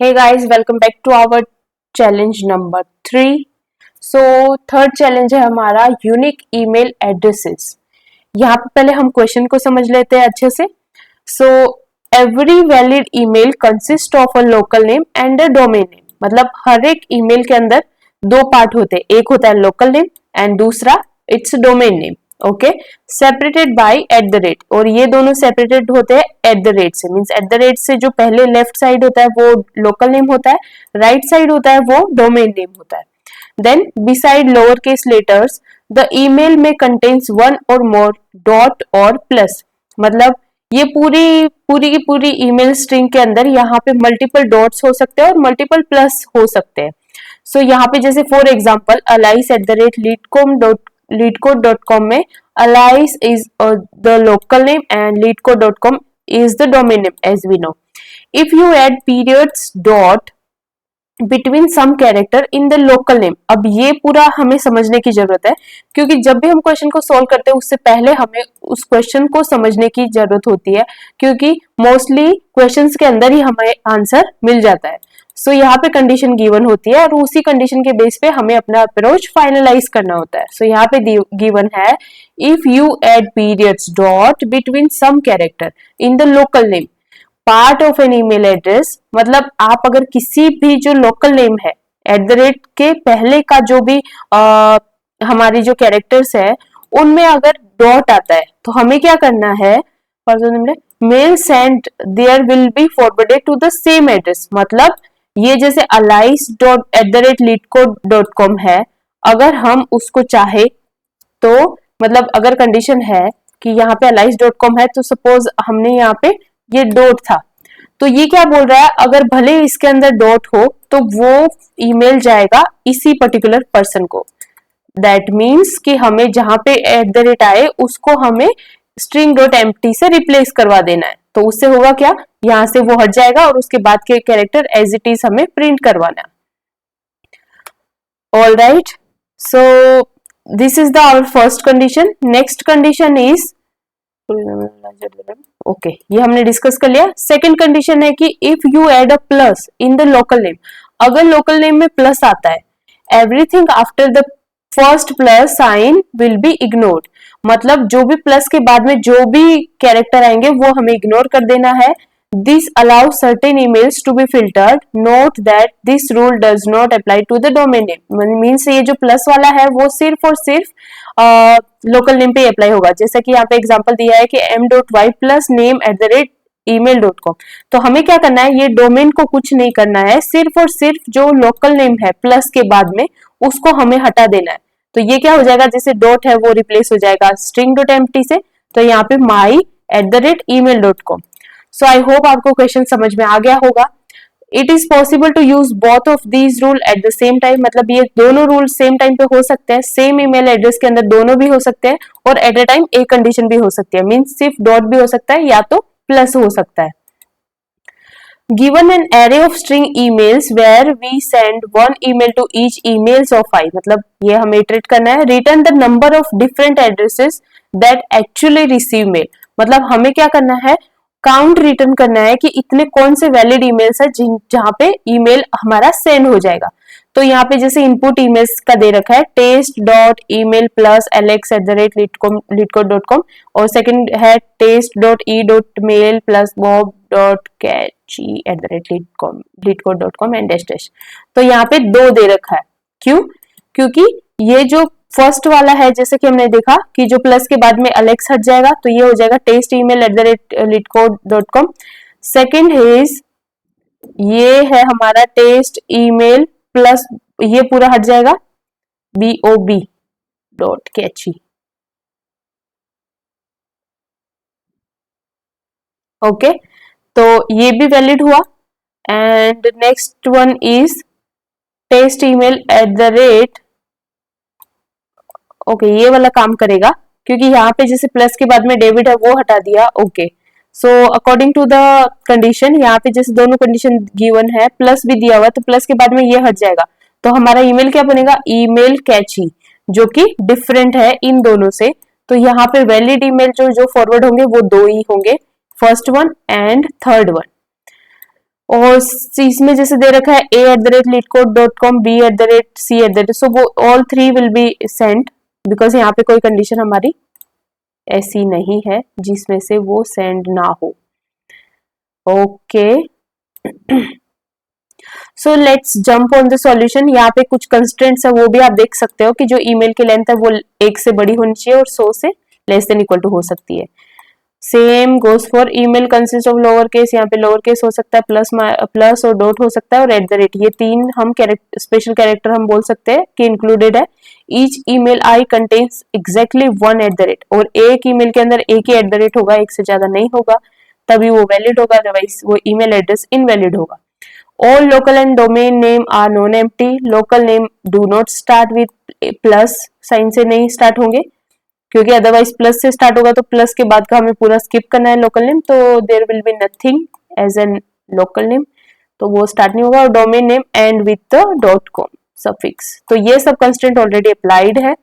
Hey guys, welcome back to our challenge number 3. So third challenge है हमारा unique email addresses. यहाँ पे पहले हम क्वेश्चन को समझ लेते हैं अच्छे से. So every valid email consist of a local name and a domain name. मतलब हर एक ईमेल के अंदर दो पार्ट होते हैं, एक होता है लोकल नेम एंड दूसरा its domain name. Okay, separated by eight the rate. और ये दोनों सेपरेटेड होते हैं एट द रेट से. मींस एट द रेट से जो पहले लेफ्ट साइड होता है वो लोकल नेम होता है, राइट साइड होता है वो डोमेन नेम होता है. Then beside lower case letters the email में contains one or more dot और प्लस. मतलब ये पूरी की पूरी ईमेल स्ट्रिंग के अंदर यहाँ पे मल्टीपल डॉट्स हो सकते हैं और मल्टीपल प्लस हो सकते हैं. सो यहाँ पे जैसे फॉर एग्जाम्पल alice@leadcode.com में alice is the local name and leadcode.com is the domain name as we know. If you add periods dot between some character in the local name. अब ये पूरा हमें समझने की जरूरत है क्योंकि जब भी हम क्वेश्चन को सॉल्व करते हैं उससे पहले हमें उस क्वेश्चन को समझने की जरूरत होती है क्योंकि मोस्टली क्वेश्चंस के अंदर ही हमें आंसर मिल जाता है. सो यहाँ पे कंडीशन गिवन होती है और उसी कंडीशन के बेस पे हमें अपना अप्रोच फाइनलाइज करना होता है. सो यहाँ पे गिवन है if you add periods dot between some character in the local name part of an email address. मतलब आप अगर किसी भी जो लोकल नेम है एट द रेट के पहले का जो भी हमारी जो कैरेक्टर्स है उनमें अगर डॉट आता है तो हमें क्या करना है, mail send there will be forwarded to the same address. मतलब ये जैसे alice.@leadcode.com है, अगर हम उसको चाहे तो मतलब अगर कंडीशन है कि यहाँ पे alice.com है तो सपोज हमने यहाँ पे ये डॉट था तो ये क्या बोल रहा है, अगर भले इसके अंदर डॉट हो तो वो ईमेल जाएगा इसी पर्टिकुलर पर्सन को. दैट मीन्स कि हमें जहां पे एट द रेट आए उसको हमें स्ट्रिंग डॉट एम्प्टी से रिप्लेस करवा देना है. तो उससे होगा क्या, यहां से वो हट जाएगा और उसके बाद के कैरेक्टर एज इट इज हमें प्रिंट करवाना है. All right, so this is the our first condition. Next condition is okay, ये हमने डिस्कस कर लिया. सेकंड कंडीशन है कि if you add a plus in the local name. अगर लोकल नेम में प्लस आता है, everything after the first plus sign will be ignored. मतलब जो भी प्लस के बाद में जो भी कैरेक्टर आएंगे वो हमें इग्नोर कर देना है. This allow certain emails to be filtered. Note that this rule does not apply to the domain name. Means ये जो प्लस वाला है वो सिर्फ और सिर्फ लोकल नेम पे अप्लाई होगा. जैसा कि यहाँ पे एग्जांपल दिया है कि m.y प्लस नेम @email.com. तो हमें क्या करना है, ये डोमेन को कुछ नहीं करना है, सिर्फ और सिर्फ जो लोकल नेम है प्लस के बाद में उसको हमें हटा देना है. तो ये क्या हो जाएगा, जैसे डॉट है वो रिप्लेस हो जाएगा स्ट्रिंग डॉट एम्प्टी से. तो यहाँ पे my@email.com. सो आई होप आपको क्वेश्चन समझ में आ गया होगा. It is possible to use both of these rule at the same time. मतलब ये दोनों रूल सेम टाइम पे हो सकते हैं, सेम ईमेल एड्रेस के अंदर दोनों भी हो सकते हैं और एट अ टाइम एक कंडीशन भी हो सकती है. मींस सिर्फ डॉट भी हो सकता है या तो प्लस हो सकता है. Given an array of string emails where we send one email to each emails of I. मतलब ये हमें इटरेट करना है. Return the number of different addresses that actually receive mail. मतलब हमें क्या करना है, काउंट रिटर्न करना है कि इतने कौन से वैलिड ईमेल्स है जहां पे ईमेल हमारा सेंड हो जाएगा. तो यहाँ पे जैसे इनपुट ईमेल्स का दे रखा है test.email+alex@leadcode.com और सेकंड है test.e.mail+bob.catchy@leadcode.com एंड डैश. तो यहाँ पे दो दे रखा है. क्यों, क्योंकि ये जो फर्स्ट वाला है जैसे कि हमने देखा कि जो प्लस के बाद में अलेक्स हट जाएगा तो ये हो जाएगा test@email.leadcode.com. सेकेंड इज ये है हमारा टेस्ट ईमेल प्लस ये पूरा हट जाएगा bob.catchy. ओके, तो ये भी वैलिड हुआ. And next one is test email @. Okay, ये वाला काम करेगा क्योंकि यहाँ पे जैसे प्लस के बाद में डेविड है वो हटा दिया. Okay, so according to the condition यहाँ पे जैसे दोनों कंडीशन गिवन है, प्लस भी दिया हुआ तो प्लस के बाद में ये हट जाएगा. तो हमारा ईमेल क्या बनेगा, ईमेल कैची, जो कि डिफरेंट है इन दोनों से. तो यहाँ पे वैलिड ईमेल जो फॉरवर्ड होंगे वो दो ही होंगे, first one and third one. और इसमें जैसे दे रखा है a@leetcode.com, b@c@, सो वो all three will be sent, because यहाँ पे कोई कंडीशन हमारी ऐसी नहीं है जिसमें से वो सेंड ना हो। Okay, so let's jump on the solution. यहाँ पे कुछ कंस्ट्रेंट्स है वो भी आप देख सकते हो कि जो ईमेल की लेंथ है वो 1 से बड़ी होनी चाहिए और 100 से लेस देन इक्वल टू हो सकती है। Same goes for email consist of lower case, यहाँ पे लोअर केस हो सकता है, प्लस और डॉट हो सकता है, और @, ये तीन हम स्पेशल कैरेक्टर हम बोल सकते हैं कि इंक्लूडेड है। ईच ईमेल आई कंटेन्स एग्जैक्टली 1 @ और एक ईमेल के अंदर एक ही @ होगा, एक से ज्यादा नहीं होगा, तभी वो वैलिड होगा, अदरवाइज वो ईमेल एड्रेस इनवैलिड होगा। All local and domain name are non-empty. Local name do not start with plus sign से नहीं स्टार्ट होंगे, क्योंकि अदरवाइज प्लस से स्टार्ट होगा तो प्लस के बाद का हमें पूरा स्किप करना है लोकल नेम, तो there will be nothing as an local name, तो वो स्टार्ट नहीं होगा। और domain name end with the .com suffix. तो ये सब कंस्ट्रेंट ऑलरेडी अप्लाइड है।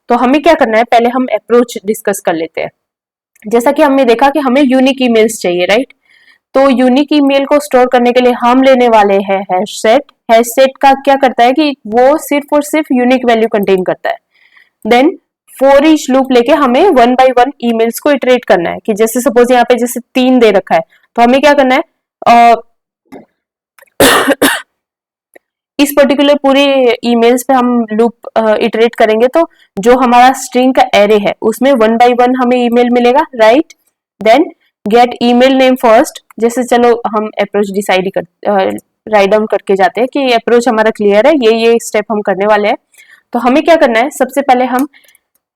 तो हमें क्या करना है, पहले हम अप्रोच डिस्कस कर लेते हैं। जैसा कि हमने देखा कि हमें यूनिक ईमेल्स चाहिए, राइट? तो यूनिक ईमेल को स्टोर करने के लिए हम लेने वाले हैं हैश सेट। हैश सेट का क्या करता है कि वो सिर्फ और सिर्फ यूनिक वैल्यू कंटेन करता है। देन फॉर ईच लूप लेके हमें 1 by 1 ईमेल्स को इटरेट करना है, कि जैसे सपोज यहाँ पे जैसे 3 दे रखा है, तो हमें क्या करना है, इस पर्टिकुलर पूरे ईमेल्स पे हम लूप इटरेट करेंगे, तो जो हमारा स्ट्रिंग का एरे है उसमें 1 by 1 हमें ईमेल मिलेगा, right? Then get email name first. जैसे चलो हम अप्रोच डिसाइड कर राइट डाउन करके जाते हैं कि अप्रोच हमारा क्लियर है, ये स्टेप हम करने वाले हैं। तो हमें क्या करना है, सबसे पहले हम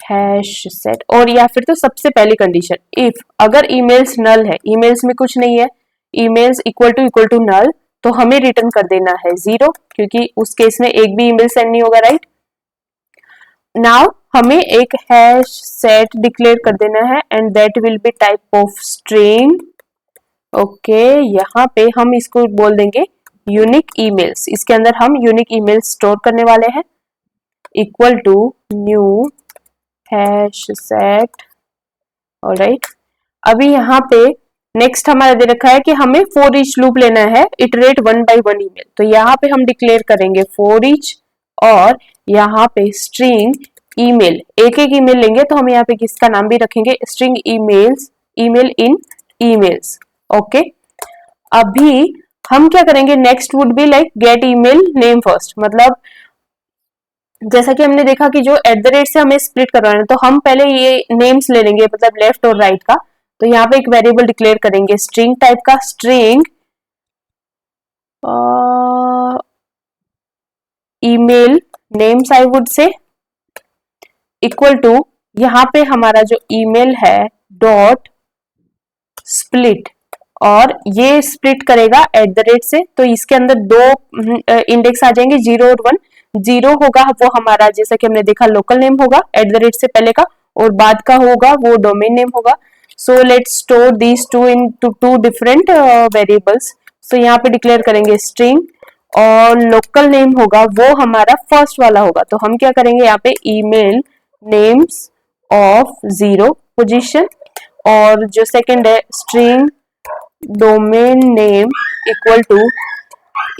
हैश सेट, और या फिर तो सबसे पहली कंडीशन, इफ अगर ईमेल्स नल है, ईमेल्स में कुछ नहीं है, ईमेल्स इक्वल टू नल, तो हमें रिटर्न कर देना है 0, क्योंकि उस केस में एक भी ईमेल सेंड नहीं होगा, राइट? नाउ हमें एक हैश सेट डिक्लेयर कर देना है and that will be type of string. Okay, यहाँ पे हम इसको बोल देंगे यूनिक ईमेल्स। इसके अंदर हम यूनिक ईमेल्स स्टोर करने वाले हैं, equal to new hash set. Alright, अभी यहाँ पे नेक्स्ट हमारा दे रखा है कि हमें फॉर ईच लूप लेना है, इटरेट 1 by 1 ईमेल। तो यहाँ पे हम डिक्लेयर करेंगे फॉर ईच, और यहाँ पे स्ट्रिंग ईमेल, एक एक ईमेल लेंगे, तो हम यहाँ पे किसका नाम भी रखेंगे, string emails, email in emails. Okay, अभी हम क्या करेंगे, next would be like get email name first. मतलब जैसा कि हमने देखा कि जो @ से हमें स्प्लिट करवाना है, तो हम पहले ये नेम्स ले लेंगे, मतलब लेफ्ट और राइट का। तो यहाँ पे एक वेरिएबल डिक्लेयर करेंगे स्ट्रिंग टाइप का, string email names I would say, equal to यहाँ पे हमारा जो ईमेल है डॉट स्प्लिट, और ये स्प्लिट करेगा @ से। तो इसके अंदर दो इंडेक्स आ जाएंगे, 0 और 1। 0 होगा वो हमारा, जैसा कि हमने देखा, लोकल नेम होगा @ से पहले का, और बाद का होगा वो डोमेन नेम होगा। So let's store these two in two different variables. So यहाँ पे डिक्लेयर करेंगे स्ट्रिंग, और लोकल नेम होगा वो हमारा फर्स्ट वाला होगा। तो हम क्या करेंगे, यहाँ पे ईमेल नेम्स ऑफ 0 पोजीशन, और जो सेकंड है string domain name equal to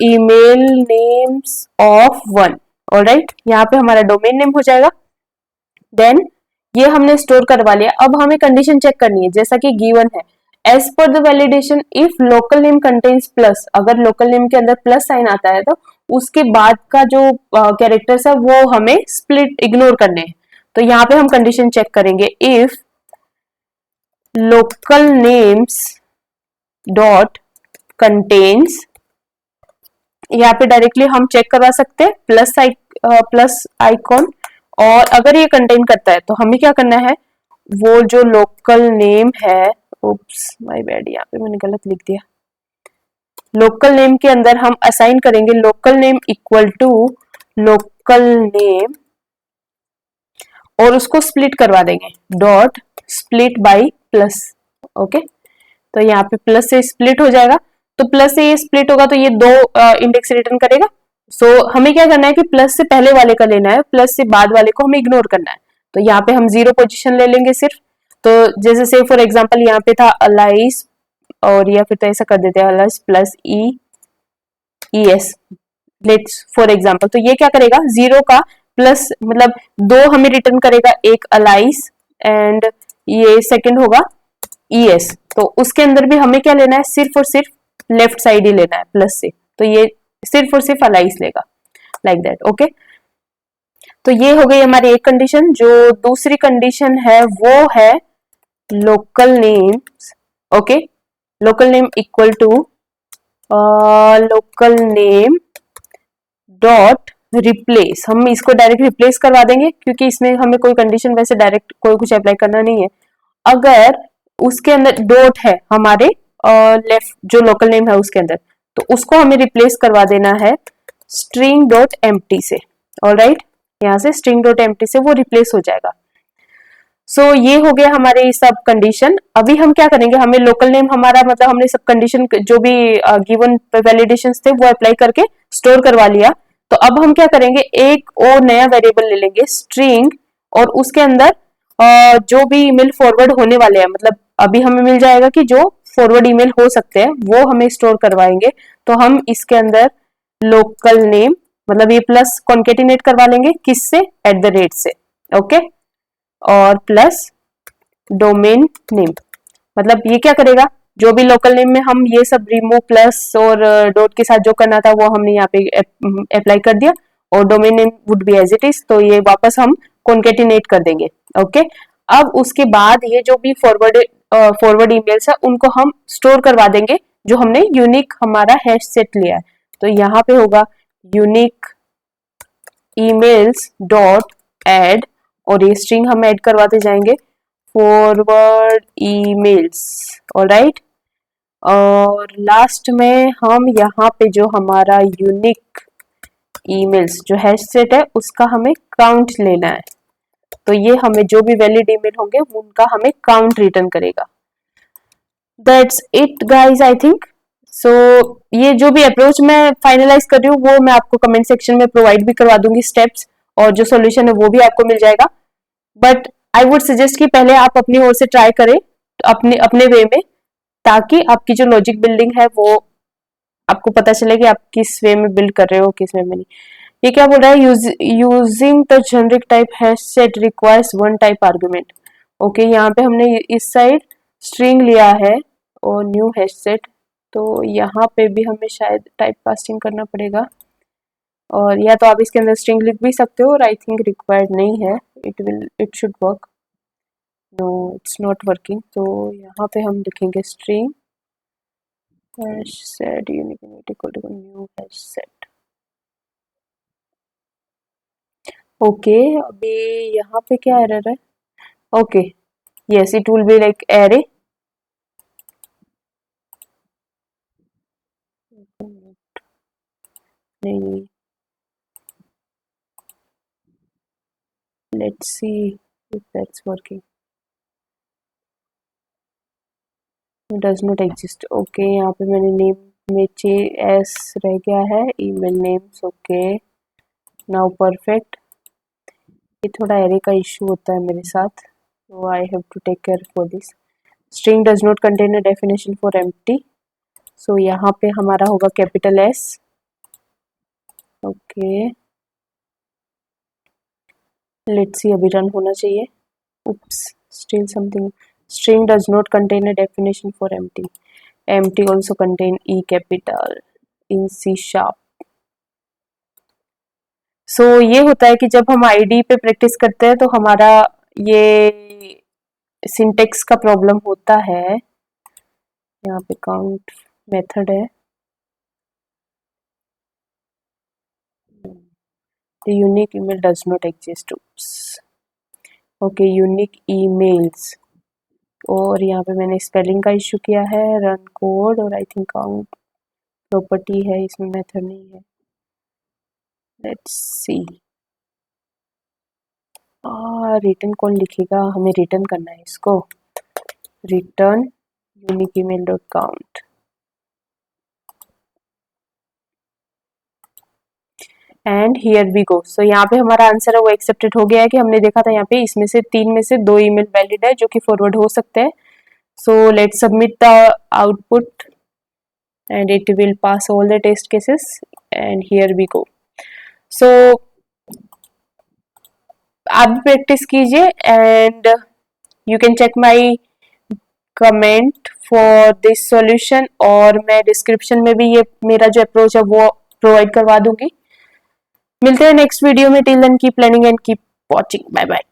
email names of 1। Alright, यहाँ पे हमारा डोमेन नेम हो जाएगा। देन ये हमने स्टोर करवा लिया। अब हमें कंडीशन चेक करनी है, जैसा कि गिवन है, as per the validation if local name contains plus. अगर लोकल नेम के अंदर प्लस साइन आता है तो उसके बाद का जो कैरेक्टर्स है वो हमें स्प्लिट इग्नोर करने हैं। तो यहाँ पे हम कंडीशन चेक करेंगे, if local names dot contains, यहाँ पे डायरेक्टली हम चेक करवा सकते हैं प्लस आइकॉन, और अगर ये कंटेन करता है तो हमें क्या करना है, वो जो लोकल नेम है, उप्स माय बैड, यहाँ पे मैंने गलत लिख दिया, लोकल नेम के अंदर हम असाइन करेंगे local name equal to local name, और उसको स्प्लिट करवा देंगे dot split by plus. Okay, तो यहाँ पे प्लस से स्प्लिट हो जाएगा, तो प्लस से ये स्प्लिट होगा तो ये 2 इंडेक्स रिटर्न करेगा। सो हमें क्या करना है कि प्लस से पहले वाले का लेना है, प्लस से बाद वाले को हमें इग्नोर करना है। तो यहाँ पे हम 0 पोजीशन ले लेंगे सिर्फ। तो जैसे से फॉर एग्जांपल यहाँ पे था अलाइस, और या फिर तो ऐसा कर देते हैं Alice plus E ES, let's for example. तो ये क्या करेगा, 0 का प्लस मतलब 2 हमें रिटर्न करेगा, एक अलाइस एंड ये सेकंड होगा ES। तो उसके अंदर भी हमें क्या लेना है, सिर्फ और सिर्फ लेफ्ट साइड ही लेना है प्लस से, तो ये सिर्फ और सिर्फ अलाइस लेगा, लाइक दैट। ओके, तो ये हो गई हमारी एक कंडीशन। जो दूसरी कंडीशन है वो है local names. Okay, local name equal to local name dot replace. हम इसको डायरेक्ट रिप्लेस करवा देंगे क्योंकि इसमें हमें कोई कंडीशन वैसे डायरेक्ट कोई कुछ अप्लाई करना नहीं है। अगर उसके अंदर डॉट है हमारे लेफ्ट जो लोकल नेम है उसके अंदर, तो उसको हमें रिप्लेस करवा देना है स्ट्रिंग डॉट एम्प्टी से। ऑलराइट, यहाँ से स्ट्रिंग डॉट एम्प्टी से वो रिप्लेस हो जाएगा। सो ये हो गया हमारे सब कंडीशन। अभी हम क्या करेंगे, हमें लोकल नेम हमारा मतलब हमने सब कंडीशन जो भी गिवन वैलिडेशंस थे वो अप्लाई करके स्टोर करवा लिया। तो अब हम क्या करेंगे, एक और नया वेरिएबल ले लेंगे स्ट्रिंग, और उसके अंदर जो भी ईमेल फॉरवर्ड होने वाले हैं, मतलब अभी हमें मिल जाएगा कि जो फॉरवर्ड ईमेल हो सकते हैं वो हमें स्टोर करवाएंगे। तो हम इसके अंदर लोकल नेम मतलब ये प्लस कॉन्केटिनेट करवा लेंगे किससे, @ से। ओके, और प्लस डोमेन नेम, मतलब ये क्या करेगा, जो भी लोकल नेम में हम ये सब रिमूव प्लस और डॉट के साथ जो करना था वो हमने यहाँ पे अप्लाई कर दिया, और domain name would be as it is, तो ये वापस हम कॉन्केटिनेट कर देंगे। ओके, अब उसके बाद ये जो भी फॉरवर्ड ईमेल्स है उनको हम स्टोर करवा देंगे जो हमने यूनिक हमारा हैश सेट लिया है। तो यहाँ पे होगा यूनिक ईमेल्स डॉट एड, और ये स्ट्रिंग हम ऐड करवाते जाएंगे फॉरवर्ड ईमेल्स। ऑलराइट, और लास्ट में हम यहाँ पे जो हमारा यूनिक ईमेल्स जो हैश सेट है उसका हमें काउंट लेना है। तो ये हमें जो भी वैलिड ईमेल होंगे उनका हमें काउंट रिटर्न करेगा। That's it guys, I think so. ये जो भी अप्रोच मैं फाइनलाइज कर रही हूँ वो मैं आपको कमेंट सेक्शन में प्रोवाइड भी करवा दूंगी स्टेप्स, और जो सॉल्यूशन है वो भी आपको मिल जाएगा। बट आई वुड सजेस्ट कि पहले आप अपनी ओर से ट्राई करें अपने अपने वे में, ताकि आपकी जो लॉजिक बिल्डिंग है वो आपको पता चले कि आप किस वे में बिल्ड कर रहे हो किस वे में नहीं। ये क्या बोल रहा है, using the generic type hash set requires one type argument. Okay, यहाँ पे हमने इस साइड स्ट्रिंग लिया है और न्यू हैश सेट, तो यहाँ पे भी हमें शायद टाइप कास्टिंग करना पड़ेगा, और या तो आप इसके अंदर स्ट्रिंग लिख भी सकते हो, और आई थिंक रिक्वायर्ड नहीं है, it should work. No, it's not working. तो यहाँ पे हम लिखेंगे string hash set unique equal to new hash set. Okay, अभी यहाँ पे क्या एरर है, okay yes it will be like array. नहीं, let's see if that's working. It does not exist. Okay, यहाँ पे मैंने नेम में एस रह गया है, email names. Okay, now perfect. ये थोड़ा एरे का इशू होता है मेरे साथ, तो I have to take care for this. String does not contain a definition for empty, so यहाँ पे हमारा होगा capital S. Okay, let's see, अभी रन होना चाहिए। Oops, still something. String does not contain a definition for empty. Empty also contain E capital in C sharp. So ये होता है कि जब हम आईडी पे प्रैक्टिस करते हैं तो हमारा ये सिंटेक्स का प्रॉब्लम होता है। यहाँ पे काउंट मेथड है, the unique email does not exist. Oops. Okay, unique emails, और यहाँ पे मैंने स्पेलिंग का इशू किया है, रन कोड, और आई थिंक काउंट प्रॉपर्टी है, इसमें मेथड नहीं है। लेट्स सी, रिटर्न कौन लिखेगा, हमें रिटर्न करना है इसको, return unique email dot count. And here we go. So यहाँ पे हमारा आंसर है वो एक्सेप्टेड हो गया है कि हमने देखा था यहाँ पे इसमें से 3 में से 2 ईमेल वैलिड है जो कि फॉरवर्ड हो सकते हैं। So let's submit the output and it will pass all the test cases. And here we go. So आप भी प्रैक्टिस कीजिए and you can check my comment for this solution, और मैं डिस्क्रिप्शन में भी ये मेरा जो अप्रोच है वो प्रोवाइड करवा दूंगी. मिलते हैं नेक्स्ट वीडियो में. Till then keep learning and keep watching. Bye bye.